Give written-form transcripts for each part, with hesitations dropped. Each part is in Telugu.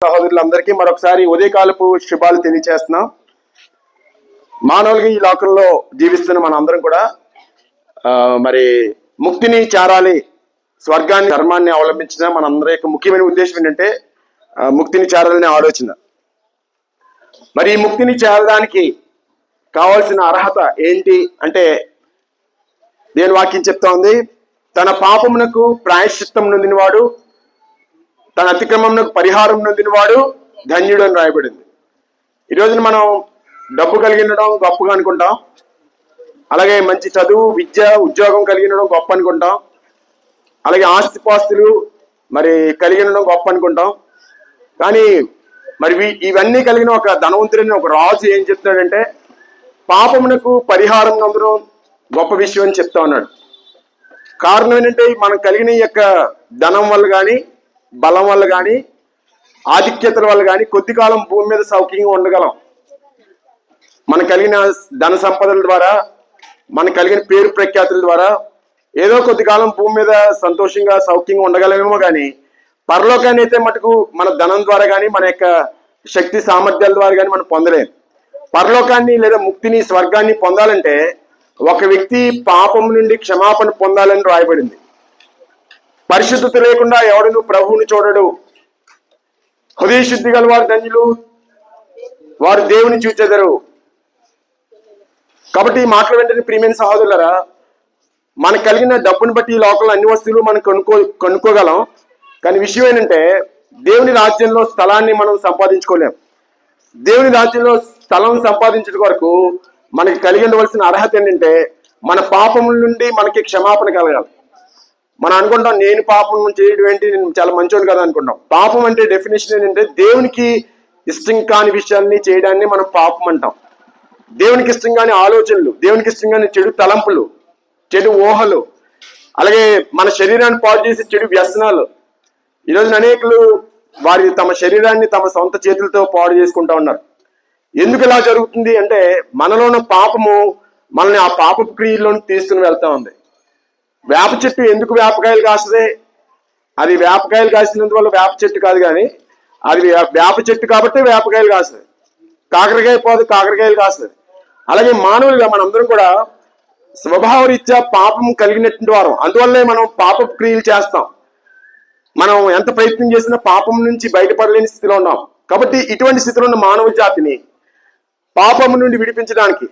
సహోదరులందరికీ మరొకసారి ఉదయకాలపు శుభాలు తెలియజేస్తున్నాం. మానవులకి ఈ లోకంలో జీవిస్తున్న మన అందరం కూడా మరి ముక్తిని చేరాలి, స్వర్గాన్ని, ధర్మాన్ని అవలంబించిన మనందరి యొక్క ముఖ్యమైన ఉద్దేశం ఏంటంటే ముక్తిని చేరాలనే ఆలోచన. మరి ఈ ముక్తిని చేరడానికి కావాల్సిన అర్హత ఏంటి అంటే దేవుని వాక్యం చెప్తా ఉంది, తన పాపమునకు ప్రాయశ్చిత్తం నొందినవాడు, తన అతిక్రమమునకు పరిహారం నొందినవాడు ధన్యుడు అని రాయబడింది. ఈరోజున మనం డబ్బు కలిగి ఉండడం గొప్పగా అనుకుంటాం, అలాగే మంచి చదువు, విద్య, ఉద్యోగం కలిగి ఉండడం గొప్ప అనుకుంటాం, అలాగే ఆస్తిపాస్తులు మరి కలిగి ఉండడం గొప్ప అనుకుంటాం. కానీ మరి ఇవన్నీ కలిగిన ఒక ధనవంతుడైన ఒక రాజు ఏం చెప్తాడంటే పాపమునకు పరిహారం నొందడం గొప్ప విషయం అని చెప్తా ఉన్నాడు. కారణం ఏంటంటే మనం కలిగిన ఈ యొక్క ధనం వల్ల కానీ, బలం వల్ల కానీ, ఆధిక్యతల వల్ల కానీ కొద్ది కాలం భూమి మీద సౌఖ్యంగా ఉండగలం. మన కలిగిన ధన సంపదల ద్వారా, మన కలిగిన పేరు ప్రఖ్యాతుల ద్వారా ఏదో కొద్ది కాలం భూమి మీద సంతోషంగా సౌఖ్యంగా ఉండగలమేమో కానీ పరలోకాన్ని అయితే మటుకు మన ధనం ద్వారా కానీ, మన యొక్క శక్తి సామర్థ్యాల ద్వారా కానీ మనం పొందలేము. పరలోకాన్ని లేదా ముక్తిని, స్వర్గాన్ని పొందాలంటే ఒక వ్యక్తి పాపం నుండి క్షమాపణ పొందాలని రాయబడింది. పరిశుద్ధత లేకుండా ఎవడును ప్రభువుని చూడడు. హృదయ శుద్ధి గల వారు ధన్యులు, వారు దేవుని చూచెదరు. కాబట్టి ఈ మాటలు వెంటనే ప్రియమైన సహోదరులారా, మనకు కలిగిన డబ్బుని బట్టి ఈ లోకంలో అన్ని వస్తువులు మనం కొనుక్కోగలం. కానీ విషయం ఏంటంటే దేవుని రాజ్యంలో స్థలాన్ని మనం సంపాదించుకోలేం. దేవుని రాజ్యంలో స్థలం సంపాదించడం వరకు మనకి కలిగి ఉండవలసిన అర్హత ఏంటంటే మన పాపముల నుండి మనకి క్షమాపణ కలగాలి. మనం అనుకుంటాం నేను పాపం చేయడం ఏంటి, నేను చాలా మంచోడు కదా అనుకుంటాం. పాపం అంటే డెఫినేషన్ ఏంటంటే దేవునికి ఇష్టం కాని విషయాల్ని చేయడాన్ని మనం పాపం అంటాం. దేవునికి ఇష్టం కాని ఆలోచనలు, దేవునికి ఇష్టం కాని చెడు తలంపులు, చెడు ఊహలు, అలాగే మన శరీరాన్ని పాడు చేసే చెడు వ్యసనాలు. ఈరోజు అనేకులు వారి తమ శరీరాన్ని తమ సొంత చేతులతో పాడు చేసుకుంటా ఉన్నారు. ఎందుకు ఇలా జరుగుతుంది అంటే మనలో ఉన్న పాపము మనల్ని ఆ పాపపు క్రియల్లో తీసుకుని వెళ్తా ఉంది. వేప చెట్టు ఎందుకు వేపకాయలు కాస్తుంది? అది వేపకాయలు కాసినందువల్ల వేప చెట్టు కాదు, కానీ అది వేప చెట్టు కాబట్టి వేపకాయలు కాస్తుంది. కాకరకాయ పోదు, కాకరకాయలు కాస్తుంది. అలాగే మానవులుగా మనందరం కూడా స్వభావరీత్యా పాపం కలిగినటువంటి వారం. అందువల్లే మనం పాపపు క్రియలు చేస్తాం. మనం ఎంత ప్రయత్నం చేసినా పాపం నుంచి బయటపడలేని స్థితిలో ఉన్నాం. కాబట్టి ఇటువంటి స్థితిలో ఉన్న మానవ జాతిని పాపము నుండి విడిపించడానికి,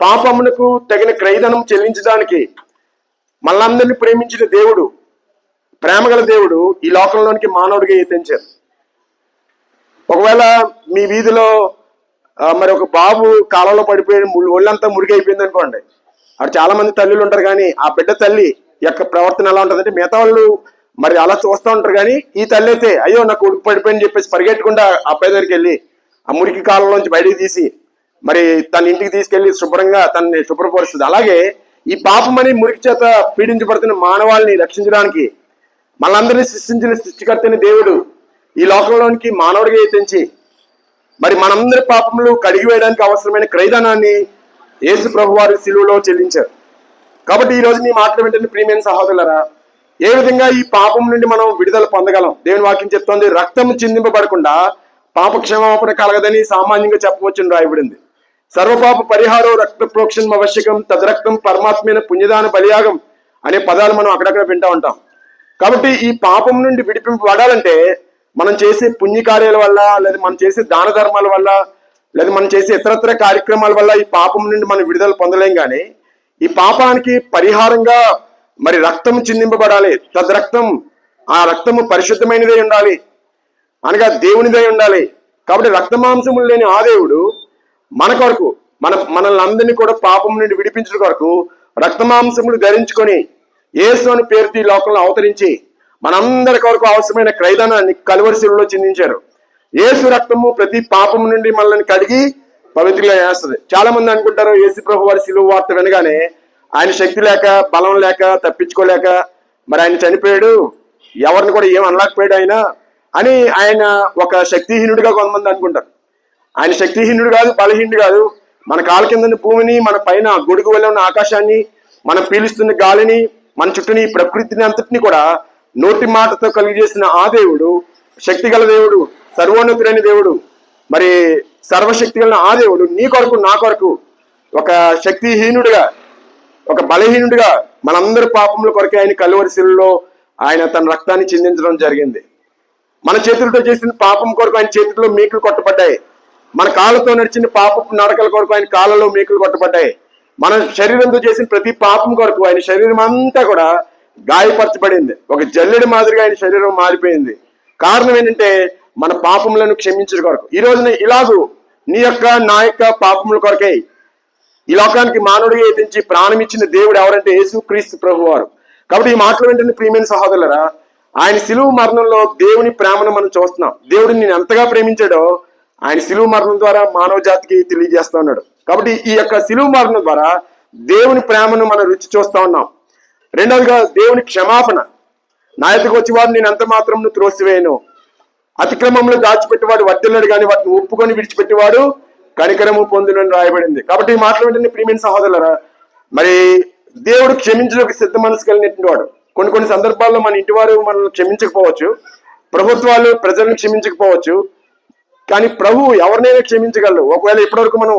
పాపమునకు తగిన క్రయధనం చెల్లించడానికి మనలందరినీ ప్రేమించిన దేవుడు, ప్రేమగల దేవుడు ఈ లోకంలోనికి మానవుడిగా ఎత్తించారు. ఒకవేళ మీ వీధిలో మరి ఒక బాబు కాలంలో పడిపోయి ఒళ్ళంతా మురిగైపోయింది అనుకోండి, అక్కడ చాలా మంది తల్లులు ఉంటారు, కానీ ఆ బిడ్డ తల్లి యొక్క ప్రవర్తన ఎలా ఉంటుందంటే మిగతా వాళ్ళు మరి అలా చూస్తూ ఉంటారు, కానీ ఈ తల్లి అయితే అయ్యో నా కొడుకు పడిపోయిందని చెప్పేసి పరిగెట్టకుండా అబ్బాయి దగ్గరికి వెళ్ళి ఆ మురికి కాలంలోంచి బయటికి తీసి మరి తన ఇంటికి తీసుకెళ్లి శుభ్రంగా తనని శుభ్రపరుస్తుంది. అలాగే ఈ పాపం అనే మురికి చేత పీడించబడుతున్న మానవాళిని రక్షించడానికి మనందరినీ సృష్టించిన సృష్టికర్తని దేవుడు ఈ లోకంలోనికి మానవుడిగా ఎత్తించి మరి మనందరి పాపములు కడిగి వేయడానికి అవసరమైన క్రయధనాన్ని యేసు ప్రభు వారి శిలువలో చెల్లించారు. కాబట్టి ఈ రోజు నీ మాటలు వెంటనే ప్రియమైన సహోదరులారా, ఏ విధంగా ఈ పాపం నుండి మనం విడుదల పొందగలం? దేవుని వాక్యం చెప్తోంది, రక్తము చిందింపబడకుండా పాప క్షమాపణ కలగదని సామాన్యంగా చెప్పవచ్చని రాయబడింది. సర్వపాప పరిహారం రక్త ప్రోక్షణం ఆవశ్యకం, తదరక్తం పరమాత్మైన పుణ్యదాన బలియాగం అనే పదాలు మనం అక్కడక్కడ వింటూ ఉంటాం. కాబట్టి ఈ పాపం నుండి విడిపింపబడాలంటే మనం చేసే పుణ్యకార్యాల వల్ల, లేదా మనం చేసే దాన ధర్మాల వల్ల, లేదా మనం చేసే ఇతరత్ర కార్యక్రమాల వల్ల ఈ పాపం నుండి మనం విడుదల పొందలేం. కానీ ఈ పాపానికి పరిహారంగా మరి రక్తం చిందింపబడాలి. తద్రక్తం, ఆ రక్తము పరిశుద్ధమైనదే ఉండాలి, అనగా దేవునిదై ఉండాలి. కాబట్టి రక్తమాంసములు లేని ఆ దేవుడు మన కొరకు, మనల్ని అందరినీ కూడా పాపం నుండి విడిపించడం కొరకు రక్తమాంసములు ధరించుకొని యేసు అని పేరుతో ఈ లోకంలో అవతరించి మనందరి కొరకు అవసరమైన క్రయధనాన్ని కలువరి శిలువలో చిందించారు. యేసు రక్తము ప్రతి పాపం నుండి మనల్ని కడిగి పవిత్రంగా చేస్తుంది. చాలా మంది అనుకుంటారు యేసు ప్రభు వారి శిలువ వార్త వినగానే ఆయన శక్తి లేక, బలం లేక, తప్పించుకోలేక మరి ఆయన చనిపోయాడు, ఎవరిని కూడా ఏం అనలేకపోయాడు ఆయన అని ఆయన ఒక శక్తిహీనుడిగా కొంతమంది అనుకుంటారు. ఆయన శక్తిహీనుడు కాదు, బలహీనుడు కాదు. మన కాళ్ళ కింద భూమిని, మన పైన గొడుగు వల్ల ఉన్న ఆకాశాన్ని, మనం పీలుస్తున్న గాలిని, మన చుట్టూని ప్రకృతిని అంతటిని కూడా నోటి మాటతో కలిగజేసిన ఆ దేవుడు శక్తిగల దేవుడు, సర్వోన్నతుడైన దేవుడు, మరి సర్వశక్తి గల ఆ దేవుడు నీ కొరకు నా కొరకు ఒక శక్తిహీనుడిగా, ఒక బలహీనుడిగా మనందరి పాపముల కొరకే ఆయన కలువరి శిలువలో ఆయన తన రక్తాన్ని చిందించడం జరిగింది. మన చేతులతో చేసిన పాపం కొరకు ఆయన చేతుల్లో మేకులు కొట్టబడ్డాయి. మన కాళ్ళతో నడిచిన పాపపు నడకల కొరకు ఆయన కాళ్ళలో మేకులు కొట్టబడ్డాయి. మన శరీరంతో చేసిన ప్రతి పాపం కొరకు ఆయన శరీరం అంతా కూడా గాయపరచబడింది. ఒక జల్లెడి మాదిరిగా ఆయన శరీరం మారిపోయింది. కారణం ఏంటంటే మన పాపములను క్షమించడం కొరకు. ఈ రోజున ఇలాగూ నీ యొక్క నా యొక్క పాపముల కొరకై ఈ లోకానికి మానవుడిగా ఎదించి ప్రాణం ఇచ్చిన దేవుడు ఎవరంటే యేసుక్రీస్తు ప్రభు వారు. కాబట్టి ఈ మాటలు వెంటనే ప్రియమైన సహోదరులరా, ఆయన శిలువ మరణంలో దేవుని ప్రేమను మనం చూస్తున్నాం. దేవుడిని నేను ఎంతగా ప్రేమించాడో ఆయన శిలువ మరణం ద్వారా మానవ జాతికి తెలియజేస్తా ఉన్నాడు. కాబట్టి ఈ యొక్క శిలువ మరణం ద్వారా దేవుని ప్రేమను మనం రుచి చూస్తా ఉన్నాం. రెండవదిగా దేవుని క్షమాపణ. నా ఎదుగు వచ్చేవాడు నేను ఎంత మాత్రం త్రోసివేయను, అతిక్రమంలో దాచిపెట్టేవాడు వర్ధిల్లడు కానీ వాటిని ఒప్పుకొని విడిచిపెట్టేవాడు కనికరము పొందునని రాయబడింది. కాబట్టి ఈ మాటలు వెంటనే ప్రియమైన సహోదరులరా, మరి దేవుడు క్షమించడానికి సిద్ధ మనసు కలిగినటువంటి వాడు. కొన్ని సందర్భాల్లో మన ఇంటి వారు మనల్ని క్షమించకపోవచ్చు, ప్రభుత్వాలు ప్రజలను క్షమించకపోవచ్చు, కానీ ప్రభు ఎవరినైనా క్షమించగలరు. ఒకవేళ ఇప్పటివరకు మనం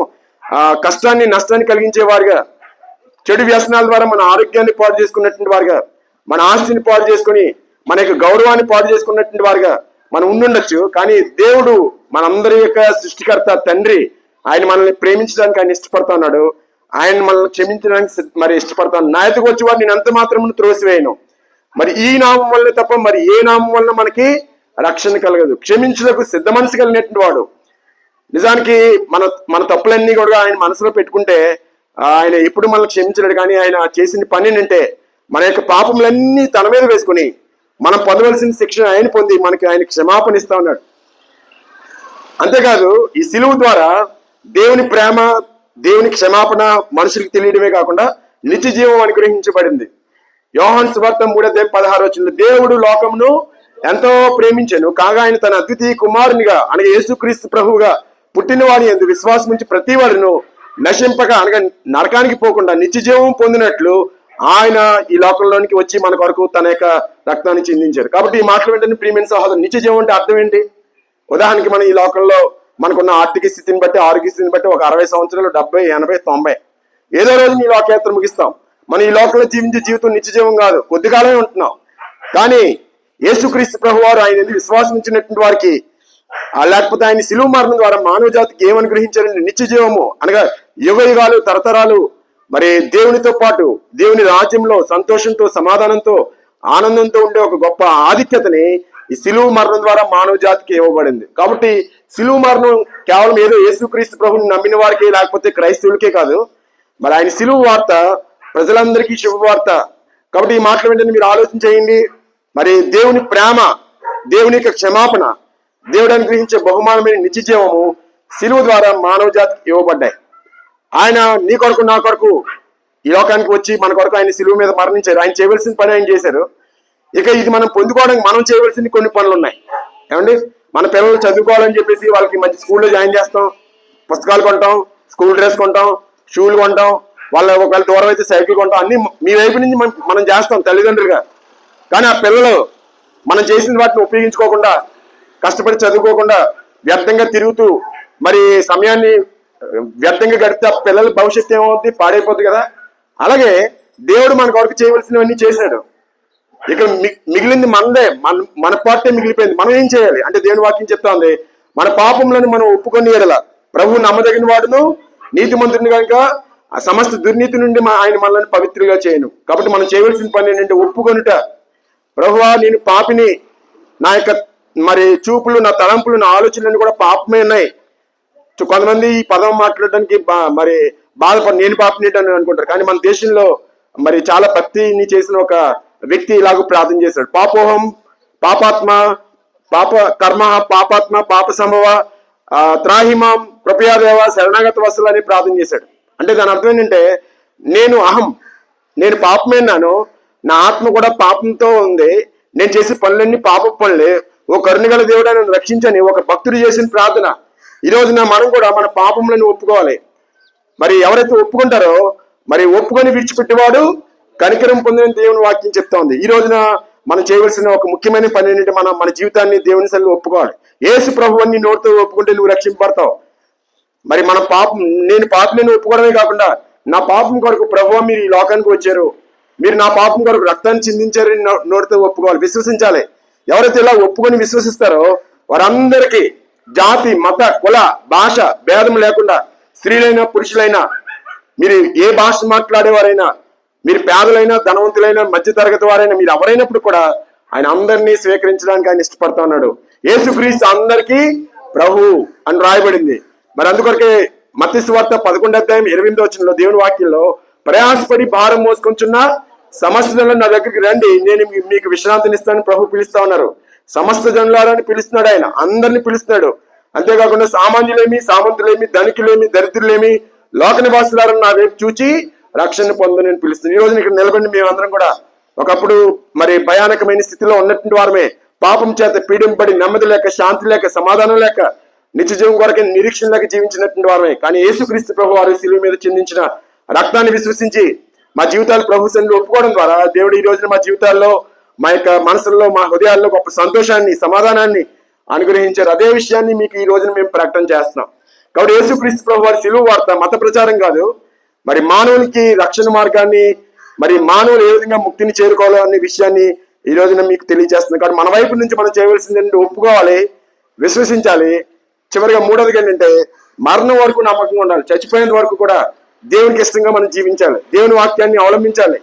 కష్టాన్ని నష్టాన్ని కలిగించే వారుగా, చెడు వ్యసనాల ద్వారా మన ఆరోగ్యాన్ని పాడు చేసుకున్నటువంటి వారుగా, మన ఆస్తిని పాడు చేసుకుని మన యొక్క గౌరవాన్ని పాడు చేసుకున్నటువంటి వారుగా మనం ఉండుండొచ్చు. కానీ దేవుడు మనందరి యొక్క సృష్టికర్త తండ్రి, ఆయన మనల్ని ప్రేమించడానికి ఆయన ఇష్టపడతా ఉన్నాడు. ఆయన మనల్ని క్షమించడానికి మరి ఇష్టపడతాను. నా ఎదుగు వచ్చేవాడు నేను ఎంత మాత్రం త్రోసివేయను. మరి ఈ నామం వల్ల తప్ప మరి ఏ నామం వల్ల మనకి రక్షణ కలగదు. క్షమించడానికి సిద్ధ మనసు కలిగినటువంటి వాడు. నిజానికి మన తప్పులన్నీ కూడా ఆయన మనసులో పెట్టుకుంటే ఆయన ఎప్పుడు మనల్ని క్షమించలేడు. కానీ ఆయన చేసిన పని ఏంటంటే మన యొక్క పాపములన్నీ తన మీద వేసుకుని మనం పొందవలసిన శిక్షణ ఆయన పొంది మనకి ఆయన క్షమాపణ ఇస్తా ఉన్నాడు. అంతేకాదు ఈ శిలువ ద్వారా దేవుని ప్రేమ, దేవుని క్షమాపణ మనుషులకు తెలియడమే కాకుండా నిత్య జీవం అనుగ్రహించబడింది. యోహాను సువార్త 3:16 దేవుడు లోకమును ఎంతో ప్రేమించెను కాగా ఆయన తన అద్వితీయ కుమారునిగా అనగా యేసుక్రీస్తు ప్రభువుగా పుట్టినవాడి యందు విశ్వాసం నుంచి ప్రతి వాడును నశింపక అనగా నరకానికి పోకుండా నిత్య జీవం పొందినట్లు ఆయన ఈ లోకంలోనికి వచ్చి మన కొరకు తన యొక్క రక్తాన్ని చిందించారు. కాబట్టి ఈ మాటలు వెంటనే ప్రియమైన సహోదరు, నిత్య జీవం అంటే అర్థం ఏంటి? ఉదాహరణకి మనం ఈ లోకంలో మనకున్న ఆర్థిక స్థితిని బట్టి, ఆరోగ్య స్థితిని బట్టి ఒక 60 సంవత్సరాలు, 70, 80, 90 ఏదో రోజు ఈ లోకయాత్ర ముగిస్తాం. మనం ఈ లోకంలో జీవించే జీవితం నిత్య జీవం కాదు, కొద్ది కాలమే ఉంటున్నాం. కానీ యేసుక్రీస్తు ప్రభు వారు ఆయన ఎందుకు విశ్వాసం ఇచ్చినటువంటి వారికి, లేకపోతే ఆయన శిలువ మరణం ద్వారా మానవ జాతికి ఏమనుగ్రహించారంటే నిత్య జీవము అనగా యుగ యుగాలు తరతరాలు మరి దేవునితో పాటు దేవుని రాజ్యంలో సంతోషంతో, సమాధానంతో, ఆనందంతో ఉండే ఒక గొప్ప ఆధిక్యతని ఈ శిలువ మరణం ద్వారా మానవ జాతికి ఇవ్వబడింది. కాబట్టి శిలువ మరణం కేవలం ఏదో యేసుక్రీస్తు ప్రభుని నమ్మిన వారికి లేకపోతే క్రైస్తవులకే కాదు, మరి ఆయన శిలువ వార్త ప్రజలందరికీ శుభవార్త. కాబట్టి ఈ మాటలు వెంటనే మీరు ఆలోచన చేయండి. మరి దేవుని ప్రేమ, దేవుని యొక్క క్షమాపణ, దేవుడు అనుగ్రహించే బహుమానమైన నిత్య జీవము శిలువ ద్వారా మానవ జాతికి ఇవ్వబడ్డాయి. ఆయన నీ కొరకు నా కొరకు ఈ లోకానికి వచ్చి మన కొరకు ఆయన శిలువ మీద మరణించారు. ఆయన చేయవలసిన పని ఆయన చేశారు. ఇక ఇది మనం పొందుకోవడానికి మనం చేయవలసిన కొన్ని పనులు ఉన్నాయి. ఏమండి, మన పిల్లలు చదువుకోవాలని చెప్పేసి వాళ్ళకి మంచి స్కూల్లో జాయిన్ చేస్తాం, పుస్తకాలు కొంటాం, స్కూల్ డ్రెస్ కొంటాం, షూలు కొంటాం, వాళ్ళ ఒకవేళ దూరం అయితే సైకిల్ కొంటాం, అన్ని మీ వైపు నుంచి మనం చేస్తాం తల్లిదండ్రులుగా. కానీ ఆ పిల్లలు మనం చేసిన వాటిని ఉపయోగించుకోకుండా, కష్టపడి చదువుకోకుండా వ్యర్థంగా తిరుగుతూ మరి సమయాన్ని వ్యర్థంగా గడిపితే ఆ పిల్లల భవిష్యత్తు ఏమవుతుంది? పాడైపోతుంది కదా. అలాగే దేవుడు మన కొరకు చేయవలసినవన్నీ చేశాడు. ఇక మిగిలింది మనదే, మన పార్టీ మిగిలిపోయింది. మనం ఏం చేయాలి అంటే దేవుని వాక్యం చెప్తా ఉంది, మన పాపములను మనం ఒప్పుకొని ఎడల ప్రభువు నమ్మదగిన వాడును నీతిమంతుడిని కనుక ఆ సమస్త దుర్నీతి నుండి ఆయన మనల్ని పవిత్రంగా చేయను. కాబట్టి మనం చేయవలసిన పని ఏంటంటే ఒప్పుకొనుట. ప్రభువా నేను పాపిని, నా యొక్క మరి చూపులు, నా తలంపులు, నా ఆలోచనలు కూడా పాపమే ఉన్నాయి. కొంతమంది ఈ పదం మాట్లాడడానికి మరి బాధపడి నేను పాపిని అని అనుకుంటారు. కానీ మన దేశంలో మరి చాలా భక్తిని చేసిన ఒక వ్యక్తి ఇలాగ ప్రార్థన చేశాడు. పాపోహం పాపాత్మ పాప కర్మ పాపాత్మ పాప సంభవ త్రాహిమాం కృపయాదేవ శరణాగత వసలు అని ప్రార్థన చేశాడు. అంటే దాని అర్థం ఏంటంటే నేను పాపమేనాను, నా ఆత్మ కూడా పాపంతో ఉంది, నేను చేసే పనులన్నీ పాప పనులే, ఓ కరుణగల దేవుడా నన్ను రక్షించని ఒక భక్తుడు చేసిన ప్రార్థన. ఈ రోజున మనం కూడా మన పాపములను ఒప్పుకోవాలి. మరి ఎవరైతే ఒప్పుకుంటారో మరి ఒప్పుకొని విడిచిపెట్టేవాడు కనికరం పొందిన దేవుని వాక్యం చెప్తా ఉంది. ఈ రోజున మనం చేయవలసిన ఒక ముఖ్యమైన పని ఏంటంటే మన జీవితాన్ని దేవుని సన్నిధిలో ఒప్పుకోవాలి. యేసు ప్రభువుని నీ నోటితో ఒప్పుకుంటే నువ్వు రక్షింపబడతావు. మరి మన పాపం, నేను పాపని ఒప్పుకోవడమే కాకుండా నా పాపం కొరకు ప్రభువా మీరు ఈ లోకానికి వచ్చారు, మీరు నా పాపం కొరకు రక్తాన్ని చిందించారని నోటితో ఒప్పుకోవాలి, విశ్వసించాలి. ఎవరైతే ఇలా ఒప్పుకొని విశ్వసిస్తారో వారందరికీ జాతి, మత, కుల, భాష భేదం లేకుండా, స్త్రీలైనా పురుషులైనా, మీరు ఏ భాష మాట్లాడేవారైనా, మీరు పేదలైనా ధనవంతులైనా మధ్య తరగతి వారైనా, మీరు ఎవరైనప్పుడు కూడా ఆయన అందరినీ స్వీకరించడానికి ఆయన ఇష్టపడతా ఉన్నాడు. యేసుక్రీస్తు అందరికీ ప్రభు అని రాయబడింది. మరి అందుకొరకే మత్తయి సువార్త 11:28 దేవుని వాక్యంలో ప్రయాసపడి భారం మోసుకొంచున్న సమస్త జనులు నా దగ్గరికి రండి, నేను మీకు విశ్రాంతిని ఇస్తానని ప్రభు పిలుస్తా ఉన్నారు. సమస్త జనులారని పిలుస్తున్నాడు, ఆయన అందరిని పిలుస్తున్నాడు. అంతేకాకుండా సామాన్యులేమి, సామంతులేమి, ధనికులేమి, దరిద్రులేమి, లోక నివాసులారని నా వైపు చూచి రక్షణ పొందని నేను పిలుస్తున్నాను. ఈ రోజున ఇక్కడ నిలబడి మేమందరం కూడా ఒకప్పుడు మరి భయానకమైన స్థితిలో ఉన్నటువంటి వారమే, పాపం చేత పీడింపబడి నెమ్మది లేక, శాంతి లేక, సమాధానం లేక, నిత్య జీవం కొరకే నిరీక్షణ లేక జీవించినటువంటి వారమే. కానీ యేసుక్రీస్తు ప్రభు వారు శిలువ మీద చిందించిన రక్తాన్ని విశ్వసించి మా జీవితాలు ప్రభు సన్నిధిలో ఒప్పుకోవడం ద్వారా దేవుడు ఈ రోజున మా జీవితాల్లో, మా యొక్క మనసుల్లో, మా హృదయాల్లో గొప్ప సంతోషాన్ని, సమాధానాన్ని అనుగ్రహించారు. అదే విషయాన్ని మీకు ఈ రోజున మేము ప్రకటన చేస్తున్నాం. కాబట్టి యేసుక్రీస్తు ప్రభు వారి శిలువ వార్త మత ప్రచారం కాదు, మరి మానవునికి రక్షణ మార్గాన్ని, మరి మానవులు ఏ విధంగా ముక్తిని చేరుకోవాలో అనే విషయాన్ని ఈ రోజున మీకు తెలియజేస్తున్నాం. కాబట్టి మన వైపు నుంచి మనం చేయవలసింది ఏంటంటే ఒప్పుకోవాలి, విశ్వసించాలి. చివరిగా మూడోదిగా ఏంటంటే మరణం వరకు నమ్మకంగా ఉండాలి. చచ్చిపోయేంత వరకు కూడా దేవునికి ఇష్టంగా మనం జీవించాలి, దేవుని వాక్యాన్ని అవలంబించాలి.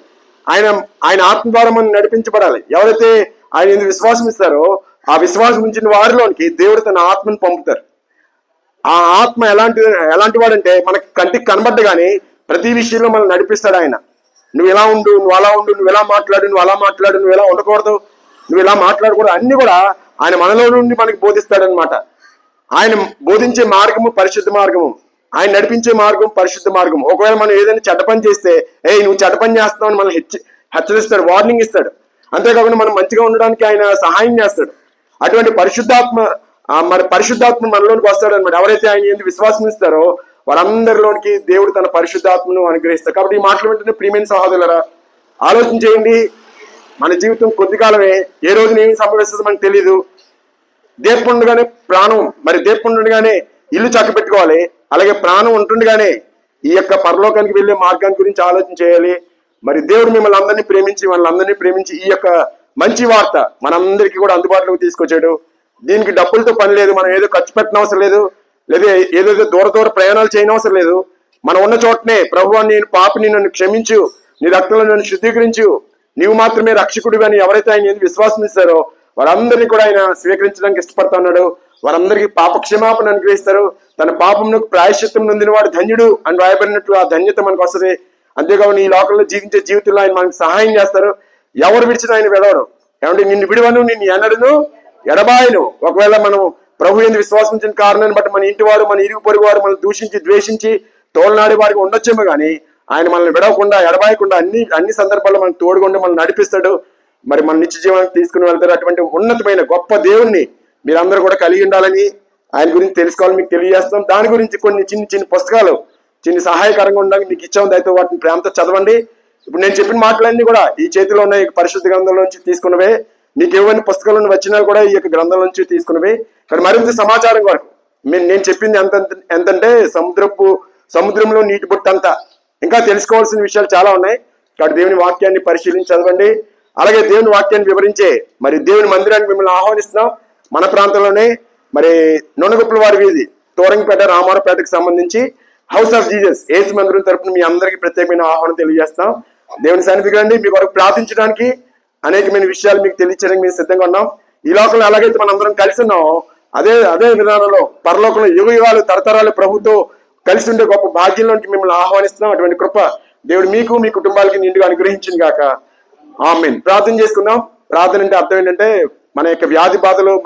ఆయన ఆత్మ ద్వారా మనం నడిపించబడాలి. ఎవరైతే ఆయన ఎందుకు విశ్వాసం ఇస్తారో ఆ విశ్వాసం ఉంచిన వారిలోనికి దేవుడు తన ఆత్మను పంపుతారు. ఆ ఆత్మ ఎలాంటి వాడంటే మనకి కంటికి కనబడ్డగానే ప్రతి విషయంలో మనం నడిపిస్తాడు. ఆయన నువ్వు ఇలా ఉండు, నువ్వు అలా ఉండు, నువ్వు ఎలా మాట్లాడు, నువ్వు అలా మాట్లాడు, నువ్వు ఎలా ఉండకూడదు, నువ్వు ఇలా మాట్లాడకూడదు, అన్ని కూడా ఆయన మనలో నుండి మనకి బోధిస్తాడనమాట. ఆయన బోధించే మార్గము పరిశుద్ధ మార్గము, ఆయన నడిపించే మార్గం పరిశుద్ధ మార్గం. ఒకవేళ మనం ఏదైనా చెడ్డ పని చేస్తే నువ్వు చెడ్డ పని చేస్తావు అని మనం హెచ్చరిస్తాడు, వార్నింగ్ ఇస్తాడు. అంతేకాకుండా మనం మంచిగా ఉండడానికి ఆయన సహాయం చేస్తాడు. అటువంటి పరిశుద్ధాత్మ మనలోనికి వస్తాడు అనమాట. ఎవరైతే ఆయన ఎందుకు విశ్వాసం ఇస్తారో వారందరిలోనికి దేవుడు తన పరిశుద్ధాత్మను అనుగ్రహిస్తాడు. కాబట్టి ఈ మాటలు వెంటనే ప్రియమైన సహోదరులారా ఆలోచన చేయండి. మన జీవితం కొద్ది కాలమే, ఏ రోజున ఏమి సంభవిస్తుందో మనకు తెలియదు. దీపండుగానే ప్రాణం, మరి దీపండుగానే ఇల్లు చక్క పెట్టుకోవాలి. అలాగే ప్రాణం ఉంటుండగానే ఈ యొక్క పరలోకానికి వెళ్ళే మార్గాన్ని గురించి ఆలోచన చేయాలి. మరి దేవుడు మిమ్మల్ని అందరినీ ప్రేమించి, వాళ్ళందరినీ ప్రేమించి ఈ యొక్క మంచి వార్త మనందరికీ కూడా అందుబాటులోకి తీసుకొచ్చాడు. దీనికి డబ్బులతో పని లేదు, మనం ఏదో ఖర్చు పెట్టిన అవసరం లేదు, లేదా ఏదేదో దూర ప్రయాణాలు చేయని అవసరం లేదు. మనం ఉన్న చోటనే ప్రభువా నేను పాపిని, నన్ను క్షమించు, నీ రక్తంలో నన్ను శుద్ధీకరించు, నీవు మాత్రమే రక్షకుడివి అని ఎవరైతే ఆయన విశ్వాసం ఇస్తారో వారందరినీ కూడా ఆయన స్వీకరించడానికి ఇష్టపడతా ఉన్నాడు. వారందరికీ పాప క్షమాపణ అనుగ్రహిస్తారు. తన పాపమునకు ప్రాయశ్చిత్తం నొందిన వాడు ధన్యుడు అని రాయబడినట్లు ఆ ధన్యత మనకు వస్తుంది. అంతేకాకుండా ఈ లోకంలో జీవించే జీవితంలో ఆయన మనకు సహాయం చేస్తారు. ఎవరు విడిచినా ఆయన విడవరు. ఏమంటే నిన్ను విడివను, నిన్ను ఎన్నడను ఎడబాయను. ఒకవేళ మనం ప్రభు ఎందుకు విశ్వాసించిన కారణాన్ని బట్టి మన ఇంటి వారు, మన ఇరుగు పొరుగు వారు మనం దూషించి ద్వేషించి తోలనాడే వారికి ఉండొచ్చేమో కానీ ఆయన మనల్ని విడవకుండా, ఎడబాయకుండా అన్ని సందర్భాల్లో మనకు తోడుగుండి మనం నడిపిస్తాడు. మరి మన నిత్య జీవనానికి తీసుకుని వెళ్తారు. అటువంటి ఉన్నతమైన గొప్ప దేవుణ్ణి మీరందరూ కూడా కలిగి ఉండాలని, ఆయన గురించి తెలుసుకోవాలని మీకు తెలియజేస్తాం. దాని గురించి కొన్ని చిన్న పుస్తకాలు సహాయకరంగా ఉండడానికి మీకు ఇచ్చాం. దయతో వాటిని ప్రేమతో చదవండి. ఇప్పుడు నేను చెప్పిన మాటలన్నీ కూడా ఈ చేతిలో ఉన్న పరిశుద్ధ గ్రంథంలో నుంచి తీసుకున్నవే. మీకు ఏమైనా పుస్తకాలను వచ్చినా కూడా ఈ యొక్క గ్రంథం నుంచి తీసుకున్నవే. కానీ మరింత సమాచారం వరకు నేను చెప్పింది ఎంతంటే సముద్రంలో నీటి బుట్టంతా. ఇంకా తెలుసుకోవాల్సిన విషయాలు చాలా ఉన్నాయి. కాబట్టి దేవుని వాక్యాన్ని పరిశీలించి చదవండి. అలాగే దేవుని వాక్యాన్ని వివరించే మరి దేవుని మందిరానికి మిమ్మల్ని ఆహ్వానిస్తున్నాం. మన ప్రాంతంలోనే మరి నొనగొప్పుల వారి వీధి, తోరంగపేట, రామారపేటకు సంబంధించి హౌస్ ఆఫ్ జీసస్ యేసు మందిరం తరపున మీ అందరికీ ప్రత్యేకమైన ఆహ్వానం తెలియజేస్తాం. దేవుని సన్నిధికి రండి. మీ వరకు ప్రార్థించడానికి, అనేకమైన విషయాలు మీకు తెలియచేయడానికి మేము సిద్ధంగా ఉన్నాం. ఈ లోకంలో ఎలాగైతే మనం అందరం కలిసి ఉన్నాం అదే విధానంలో పరలోకంలో యుగాలు తరతరాలు ప్రభుతో కలిసి ఉండే గొప్ప భాగ్యంలోనికి మిమ్మల్ని ఆహ్వానిస్తున్నాం. అటువంటి కృప దేవుడు మీకు, మీ కుటుంబాలకి నిండుగా అనుగ్రహించింది గాక. ఆమేన్. ప్రార్థన చేసుకుందాం. ప్రార్థన అంటే అర్థం ఏంటంటే మన యొక్క వ్యాధి బాధలు